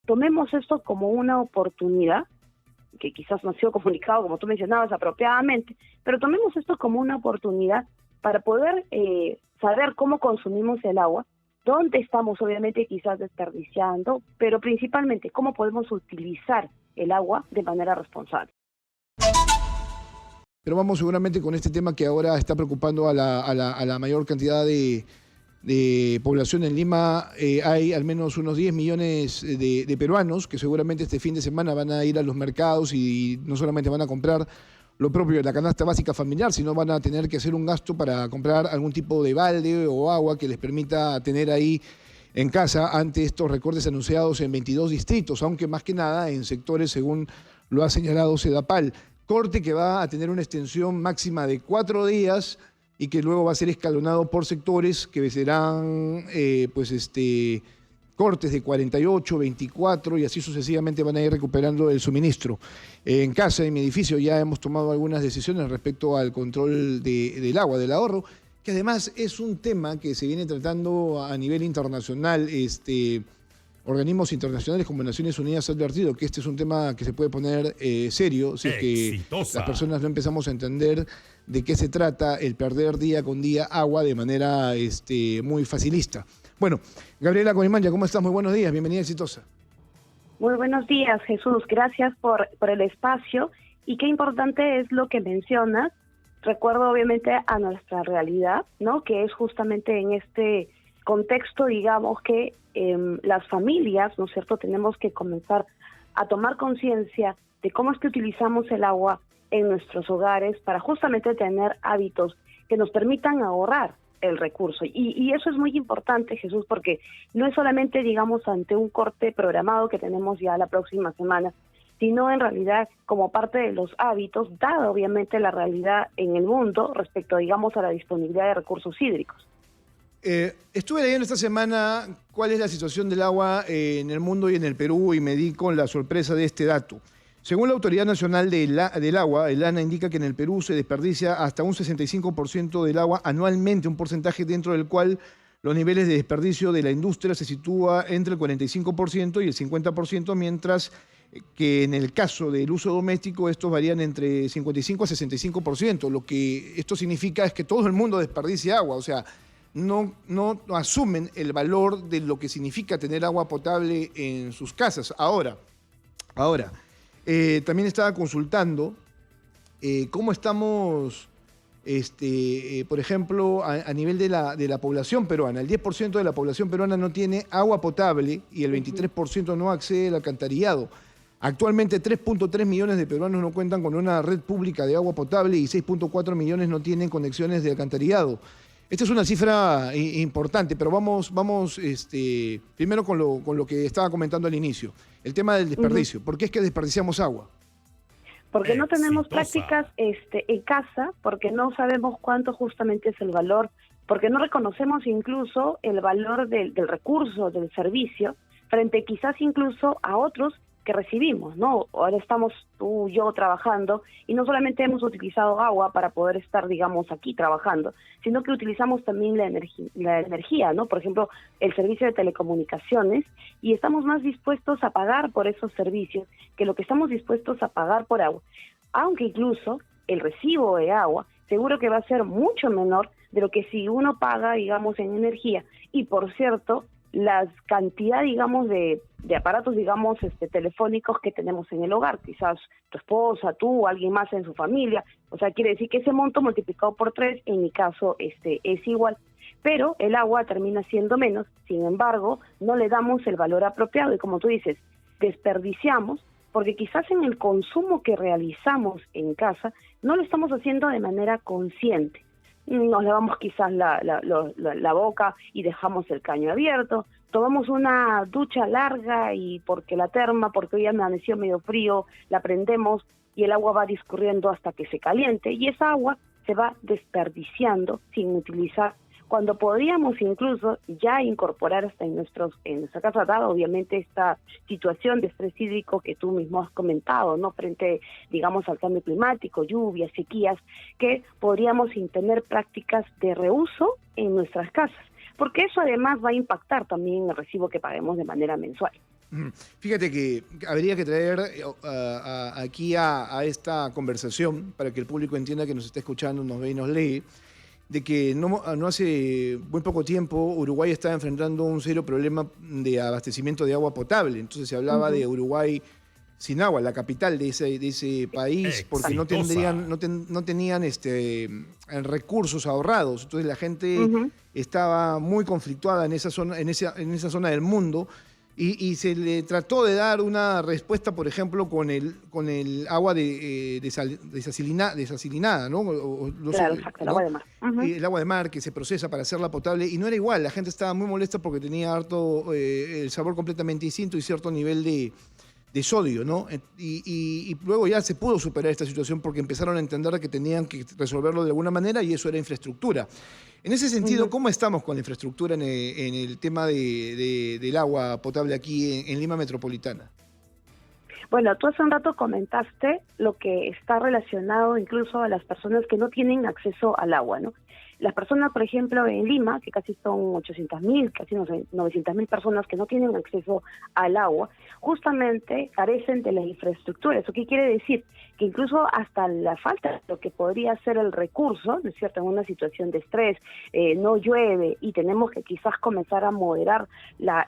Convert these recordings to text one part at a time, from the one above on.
tomemos esto como una oportunidad, que quizás no ha sido comunicado, como tú mencionabas, apropiadamente, pero tomemos esto como una oportunidad para poder saber cómo consumimos el agua, dónde estamos obviamente quizás desperdiciando, pero principalmente cómo podemos utilizar el agua de manera responsable. Pero vamos seguramente con este tema que ahora está preocupando a la mayor cantidad de población en Lima. Hay al menos unos 10 millones de peruanos que seguramente este fin de semana van a ir a los mercados y no solamente van a comprar lo propio de la canasta básica familiar, sino van a tener que hacer un gasto para comprar algún tipo de balde o agua que les permita tener ahí en casa ante estos recortes anunciados en 22 distritos, aunque más que nada en sectores según lo ha señalado Sedapal. Corte que va a tener una extensión máxima de 4 días y que luego va a ser escalonado por sectores que serán cortes de 48, 24 y así sucesivamente van a ir recuperando el suministro. En casa, en mi edificio, ya hemos tomado algunas decisiones respecto al control del agua, del ahorro, que además es un tema que se viene tratando a nivel internacional. Organismos internacionales como Naciones Unidas han advertido que este es un tema que se puede poner serio si es que las personas no empezamos a entender de qué se trata el perder día con día agua de manera muy facilista. Bueno, Gabriela Coimanya, ¿cómo estás? Muy buenos días, bienvenida Exitosa. Muy buenos días, Jesús, gracias por el espacio y qué importante es lo que mencionas. Recuerdo obviamente a nuestra realidad, ¿no? Que es justamente en este contexto, digamos, que las familias, ¿no es cierto?, tenemos que comenzar a tomar conciencia de cómo es que utilizamos el agua en nuestros hogares para justamente tener hábitos que nos permitan ahorrar el recurso. Y eso es muy importante, Jesús, porque no es solamente, digamos, ante un corte programado que tenemos ya la próxima semana, sino en realidad como parte de los hábitos, dada obviamente la realidad en el mundo respecto, digamos, a la disponibilidad de recursos hídricos. Estuve leyendo esta semana cuál es la situación del agua en el mundo y en el Perú y me di con la sorpresa de este dato. Según la Autoridad Nacional del Agua, el ANA indica que en el Perú se desperdicia hasta un 65% del agua anualmente, un porcentaje dentro del cual los niveles de desperdicio de la industria se sitúa entre el 45% y el 50%, mientras que en el caso del uso doméstico estos varían entre 55 a 65%. Lo que esto significa es que todo el mundo desperdicia agua, o sea, no asumen el valor de lo que significa tener agua potable en sus casas. Ahora, también estaba consultando cómo estamos, por ejemplo, a nivel de la población peruana. El 10% de la población peruana no tiene agua potable y el 23% no accede al alcantarillado. Actualmente 3.3 millones de peruanos no cuentan con una red pública de agua potable y 6.4 millones no tienen conexiones de alcantarillado. Esta es una cifra importante, pero vamos primero con lo que estaba comentando al inicio, el tema del desperdicio. ¿Por qué es que desperdiciamos agua? Porque no tenemos prácticas en casa, porque no sabemos cuánto justamente es el valor, porque no reconocemos incluso el valor del recurso, del servicio, frente quizás incluso a otros que recibimos, ¿no? Ahora estamos tú y yo trabajando y no solamente hemos utilizado agua para poder estar, digamos, aquí trabajando, sino que utilizamos también la energía, ¿no? Por ejemplo, el servicio de telecomunicaciones, y estamos más dispuestos a pagar por esos servicios que lo que estamos dispuestos a pagar por agua. Aunque incluso el recibo de agua seguro que va a ser mucho menor de lo que si uno paga, digamos, en energía. Y por cierto, la cantidad, digamos, de aparatos, digamos, telefónicos que tenemos en el hogar, quizás tu esposa, tú, alguien más en su familia, o sea, quiere decir que ese monto multiplicado por 3, en mi caso, es igual, pero el agua termina siendo menos, sin embargo, no le damos el valor apropiado, y como tú dices, desperdiciamos, porque quizás en el consumo que realizamos en casa, no lo estamos haciendo de manera consciente. Nos lavamos quizás la boca y dejamos el caño abierto, tomamos una ducha larga y porque hoy amaneció medio frío, la prendemos y el agua va discurriendo hasta que se caliente y esa agua se va desperdiciando sin utilizar, cuando podríamos incluso ya incorporar hasta en nuestra casa, dada obviamente esta situación de estrés hídrico que tú mismo has comentado, ¿no? Frente, digamos, al cambio climático, lluvias, sequías, que podríamos tener prácticas de reuso en nuestras casas, porque eso además va a impactar también en el recibo que paguemos de manera mensual. Ujú. Fíjate que habría que traer aquí a esta conversación para que el público entienda que nos está escuchando, nos ve y nos lee, de que no hace muy poco tiempo Uruguay estaba enfrentando un serio problema de abastecimiento de agua potable. Entonces se hablaba de Uruguay sin agua, la capital de ese país, porque no tenían recursos ahorrados. Entonces la gente estaba muy conflictuada en esa zona del mundo. Y se le trató de dar una respuesta, por ejemplo, con el agua desacilinada, ¿no? Claro, exacto, el agua de mar. El agua de mar que se procesa para hacerla potable, y no era igual. La gente estaba muy molesta porque tenía el sabor completamente distinto y cierto nivel de sodio, ¿no? Y luego ya se pudo superar esta situación porque empezaron a entender que tenían que resolverlo de alguna manera, y eso era infraestructura. En ese sentido, ¿cómo estamos con la infraestructura en el tema del agua potable aquí en Lima Metropolitana? Bueno, tú hace un rato comentaste lo que está relacionado incluso a las personas que no tienen acceso al agua, ¿no? Las personas, por ejemplo, en Lima, que casi son 800.000, casi 900.000 personas que no tienen acceso al agua, justamente carecen de la infraestructura. ¿Eso qué quiere decir? Que incluso hasta la falta de lo que podría ser el recurso, ¿no es cierto?, en una situación de estrés, no llueve y tenemos que quizás comenzar a moderar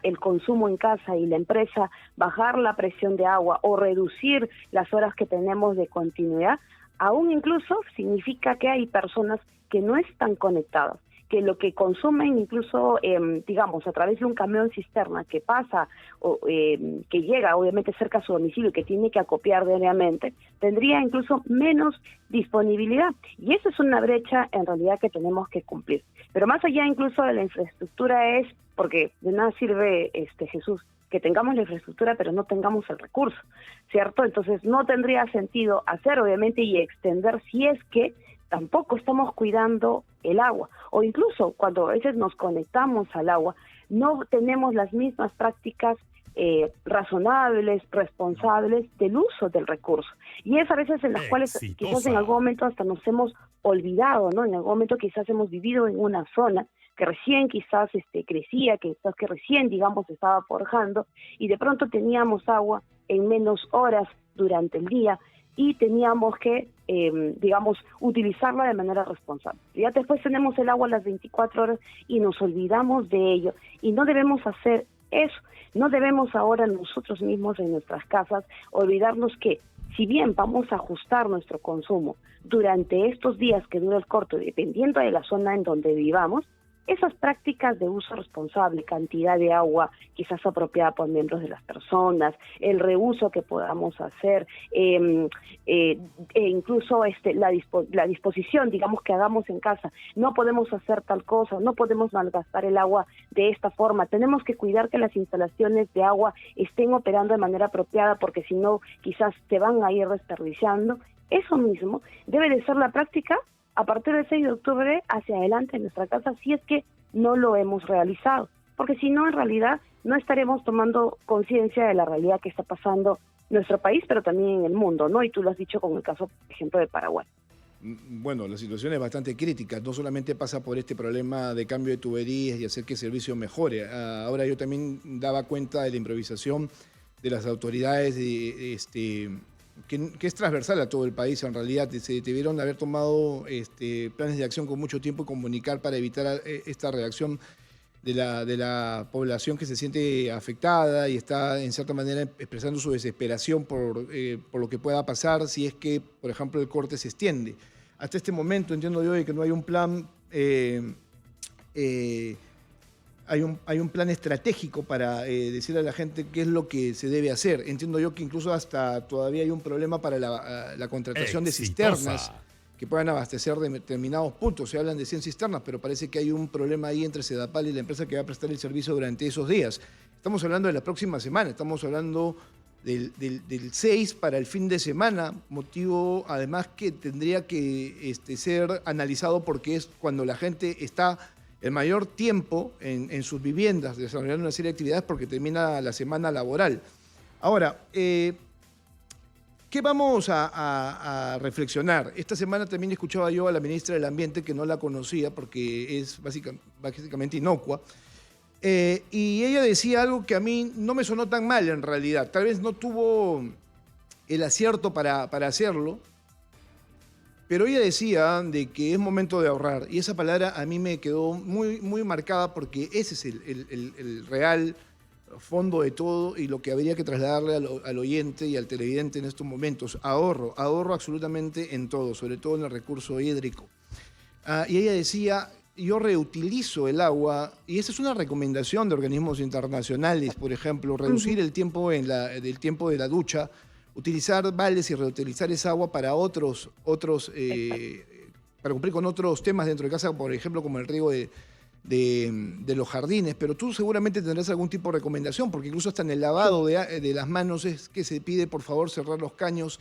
el consumo en casa y la empresa, bajar la presión de agua o reducir las horas que tenemos de continuidad, aún incluso significa que hay personas que no están conectadas, que lo que consumen incluso, digamos, a través de un camión cisterna que pasa, que llega obviamente cerca a su domicilio y que tiene que acopiar diariamente, tendría incluso menos disponibilidad. Y esa es una brecha en realidad que tenemos que cumplir. Pero más allá incluso de la infraestructura es, porque de nada sirve, Jesús, que tengamos la infraestructura pero no tengamos el recurso, ¿cierto? Entonces no tendría sentido hacer obviamente y extender si es que tampoco estamos cuidando el agua, o incluso cuando a veces nos conectamos al agua, no tenemos las mismas prácticas razonables, responsables del uso del recurso. Y es a veces en las cuales quizás en algún momento hasta nos hemos olvidado, ¿no? En algún momento quizás hemos vivido en una zona que recién quizás crecía, que recién, digamos, estaba forjando, y de pronto teníamos agua en menos horas durante el día, y teníamos que, digamos, utilizarla de manera responsable. Ya después tenemos el agua a las 24 horas y nos olvidamos de ello. Y no debemos hacer eso. No debemos ahora nosotros mismos en nuestras casas olvidarnos que, si bien vamos a ajustar nuestro consumo durante estos días que dura el corto, dependiendo de la zona en donde vivamos, esas prácticas de uso responsable, cantidad de agua quizás apropiada por miembros de las personas, el reuso que podamos hacer, e incluso la disposición, digamos, que hagamos en casa. No podemos hacer tal cosa, no podemos malgastar el agua de esta forma. Tenemos que cuidar que las instalaciones de agua estén operando de manera apropiada, porque si no, quizás se van a ir desperdiciando. Eso mismo debe de ser la práctica a partir del 6 de octubre hacia adelante en nuestra casa, si es que no lo hemos realizado. Porque si no, en realidad, no estaremos tomando conciencia de la realidad que está pasando en nuestro país, pero también en el mundo, ¿no? Y tú lo has dicho con el caso, por ejemplo, de Paraguay. Bueno, la situación es bastante crítica. No solamente pasa por este problema de cambio de tuberías y hacer que el servicio mejore. Ahora yo también daba cuenta de la improvisación de las autoridades que es transversal a todo el país. En realidad se debieron haber tomado planes de acción con mucho tiempo y comunicar para evitar esta reacción de la población que se siente afectada y está en cierta manera expresando su desesperación por lo que pueda pasar si es que, por ejemplo, el corte se extiende. Hasta este momento entiendo yo de que no hay un plan hay un plan estratégico para decirle a la gente qué es lo que se debe hacer. Entiendo yo que incluso hasta todavía hay un problema para la contratación de cisternas que puedan abastecer de determinados puntos. Se hablan de 100 cisternas, pero parece que hay un problema ahí entre Sedapal y la empresa que va a prestar el servicio durante esos días. Estamos hablando de la próxima semana, estamos hablando del 6 para el fin de semana, motivo además que tendría que ser analizado porque es cuando la gente está el mayor tiempo en sus viviendas, desarrollando una serie de actividades porque termina la semana laboral. Ahora, ¿qué vamos a reflexionar? Esta semana también escuchaba yo a la ministra del Ambiente, que no la conocía porque es básicamente inocua, Y ella decía algo que a mí no me sonó tan mal en realidad. Tal vez no tuvo el acierto para hacerlo, pero ella decía de que es momento de ahorrar. Y esa palabra a mí me quedó muy, muy marcada porque ese es el real fondo de todo y lo que habría que trasladarle al oyente y al televidente en estos momentos. Ahorro absolutamente en todo, sobre todo en el recurso hídrico. Y ella decía, yo reutilizo el agua, y esa es una recomendación de organismos internacionales, por ejemplo, reducir el tiempo del tiempo de la ducha, utilizar baldes y reutilizar esa agua para para cumplir con otros temas dentro de casa, por ejemplo, como el riego de los jardines, pero tú seguramente tendrás algún tipo de recomendación, porque incluso hasta en el lavado de las manos es que se pide, por favor, cerrar los caños.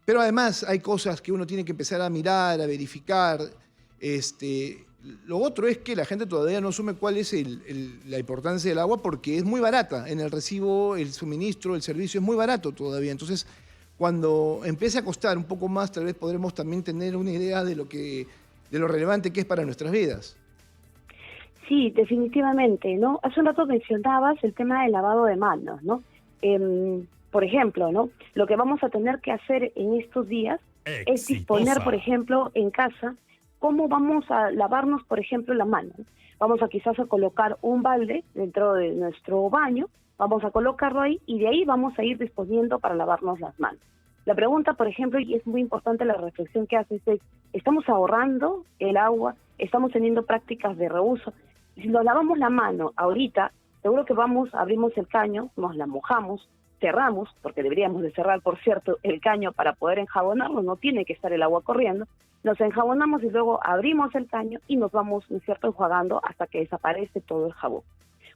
Pero además hay cosas que uno tiene que empezar a mirar, a verificar. Lo otro es que la gente todavía no asume cuál es la importancia del agua porque es muy barata. En el recibo, el suministro, el servicio es muy barato todavía. Entonces, cuando empiece a costar un poco más, tal vez podremos también tener una idea de lo relevante que es para nuestras vidas. Sí, definitivamente, ¿no? Hace un rato mencionabas el tema del lavado de manos, ¿no? Por ejemplo, ¿no? Lo que vamos a tener que hacer en estos días es disponer, por ejemplo, en casa, cómo vamos a lavarnos, por ejemplo, la mano. Vamos a quizás a colocar un balde dentro de nuestro baño, vamos a colocarlo ahí y de ahí vamos a ir disponiendo para lavarnos las manos. La pregunta, por ejemplo, y es muy importante la reflexión que haces, es, ¿estamos ahorrando el agua? ¿Estamos teniendo prácticas de reuso? Si nos lavamos la mano ahorita, seguro que abrimos el caño, nos la mojamos, cerramos, porque deberíamos de cerrar, por cierto, el caño para poder enjabonarlo, no tiene que estar el agua corriendo, nos enjabonamos y luego abrimos el caño y nos vamos, ¿no es cierto?, enjuagando hasta que desaparece todo el jabón.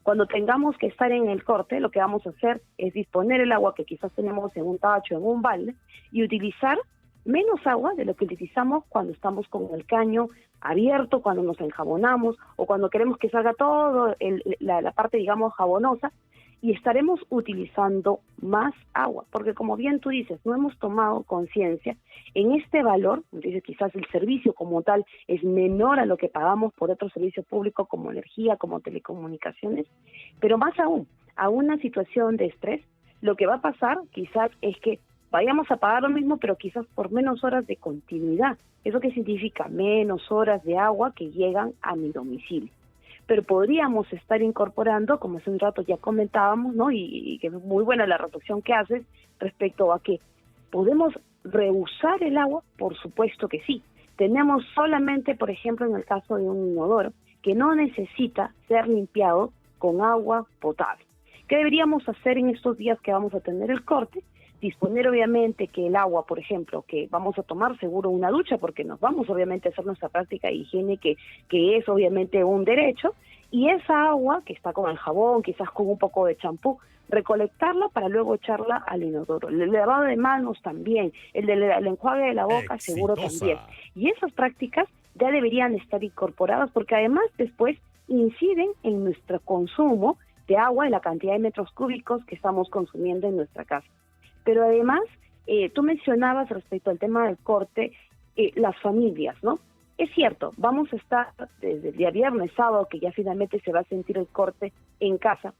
Cuando tengamos que estar en el corte, lo que vamos a hacer es disponer el agua que quizás tenemos en un tacho, en un balde, y utilizar menos agua de lo que utilizamos cuando estamos con el caño abierto, cuando nos enjabonamos o cuando queremos que salga todo la parte, digamos, jabonosa, y estaremos utilizando más agua, porque como bien tú dices, no hemos tomado conciencia en este valor. Dices, quizás el servicio como tal es menor a lo que pagamos por otro servicio público como energía, como telecomunicaciones, pero más aún, a una situación de estrés, lo que va a pasar quizás es que vayamos a pagar lo mismo, pero quizás por menos horas de continuidad. ¿Eso qué significa? Menos horas de agua que llegan a mi domicilio. Pero podríamos estar incorporando, como hace un rato ya comentábamos, ¿no? Y que es muy buena la reflexión que haces respecto a que podemos reusar el agua, por supuesto que sí. Tenemos solamente, por ejemplo, en el caso de un inodoro, que no necesita ser limpiado con agua potable. ¿Qué deberíamos hacer en estos días que vamos a tener el corte? Disponer obviamente que el agua, por ejemplo, que vamos a tomar seguro una ducha, porque nos vamos obviamente a hacer nuestra práctica de higiene, que es obviamente un derecho, y esa agua que está con el jabón, quizás con un poco de champú, recolectarla para luego echarla al inodoro. El lavado de manos también, el enjuague de la boca seguro también. Y esas prácticas ya deberían estar incorporadas porque además después inciden en nuestro consumo de agua y la cantidad de metros cúbicos que estamos consumiendo en nuestra casa. Pero además, tú mencionabas respecto al tema del corte, las familias, ¿no? Es cierto, vamos a estar desde el día viernes, sábado, que ya finalmente se va a sentir el corte en casa,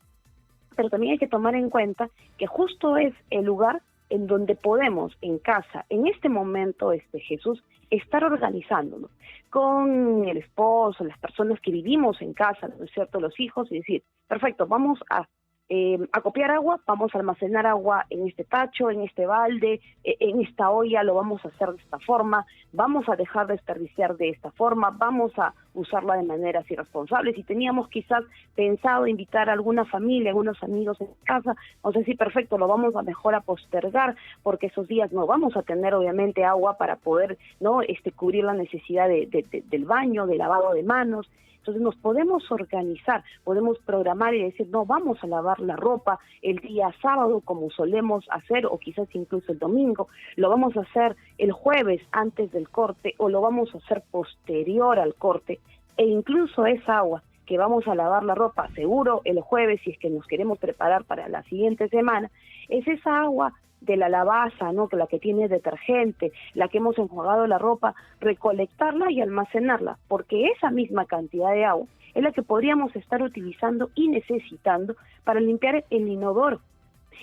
pero también hay que tomar en cuenta que justo es el lugar en donde podemos, en casa, en este momento, Jesús, estar organizándonos con el esposo, las personas que vivimos en casa, ¿no es cierto?, los hijos, y decir, perfecto, vamos a copiar agua, vamos a almacenar agua en este tacho, en este balde, en esta olla, lo vamos a hacer de esta forma, vamos a dejar de desperdiciar de esta forma, vamos a usarla de maneras irresponsables. Si teníamos quizás pensado invitar a alguna familia, algunos amigos en casa, vamos a decir, perfecto, lo vamos a mejor a postergar, porque esos días no vamos a tener obviamente agua para poder, ¿no?, cubrir la necesidad del baño, del lavado de manos. Entonces nos podemos organizar, podemos programar y decir, no, vamos a lavar la ropa el día sábado como solemos hacer, o quizás incluso el domingo, lo vamos a hacer el jueves antes del corte, o lo vamos a hacer posterior al corte, e incluso esa agua que vamos a lavar la ropa seguro el jueves, si es que nos queremos preparar para la siguiente semana, es esa agua de la lavaza, ¿no?, que la que tiene detergente, la que hemos enjuagado la ropa, recolectarla y almacenarla, porque esa misma cantidad de agua es la que podríamos estar utilizando y necesitando para limpiar el inodoro.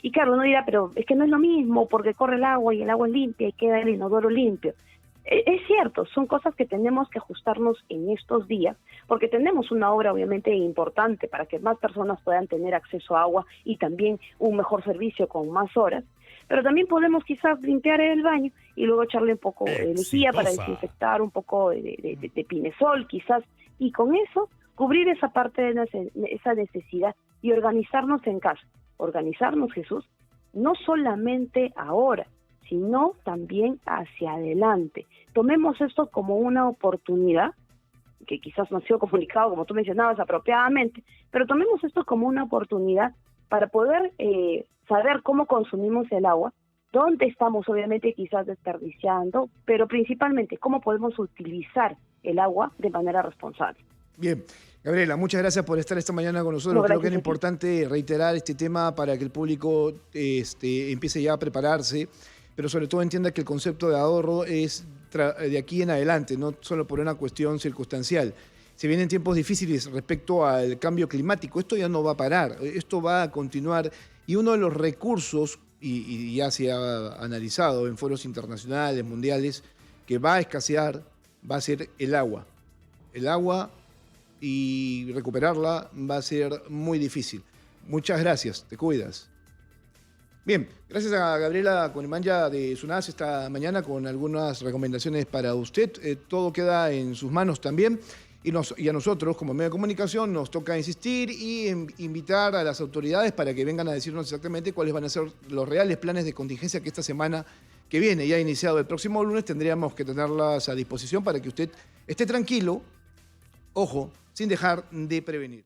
Y claro, uno dirá, pero es que no es lo mismo porque corre el agua y el agua es limpia y queda el inodoro limpio. Es cierto, son cosas que tenemos que ajustarnos en estos días, porque tenemos una obra obviamente importante para que más personas puedan tener acceso a agua y también un mejor servicio con más horas, pero también podemos quizás limpiar el baño y luego echarle un poco de lejía para desinfectar, un poco de pinesol quizás, y con eso cubrir esa parte de esa necesidad y organizarnos en casa. Organizarnos, Jesús, no solamente ahora, sino también hacia adelante. Tomemos esto como una oportunidad, que quizás no ha sido comunicado, como tú mencionabas, apropiadamente, pero tomemos esto como una oportunidad para poder saber cómo consumimos el agua, dónde estamos obviamente quizás desperdiciando, pero principalmente cómo podemos utilizar el agua de manera responsable. Bien. Gabriela, muchas gracias por estar esta mañana con nosotros. Creo que era importante reiterar este tema para que el público empiece ya a prepararse, pero sobre todo entienda que el concepto de ahorro es de aquí en adelante, no solo por una cuestión circunstancial. Se vienen tiempos difíciles respecto al cambio climático. Esto ya no va a parar, esto va a continuar. Y uno de los recursos, y ya se ha analizado en foros internacionales, mundiales, que va a escasear, va a ser el agua. El agua, y recuperarla va a ser muy difícil. Muchas gracias, te cuidas. Bien, gracias a Gabriela Conimanya de SUNAS esta mañana con algunas recomendaciones para usted. Todo queda en sus manos también. Y a nosotros, como medio de comunicación, nos toca insistir y invitar a las autoridades para que vengan a decirnos exactamente cuáles van a ser los reales planes de contingencia que esta semana que viene, ya ha iniciado el próximo lunes, tendríamos que tenerlas a disposición para que usted esté tranquilo, ojo, sin dejar de prevenir.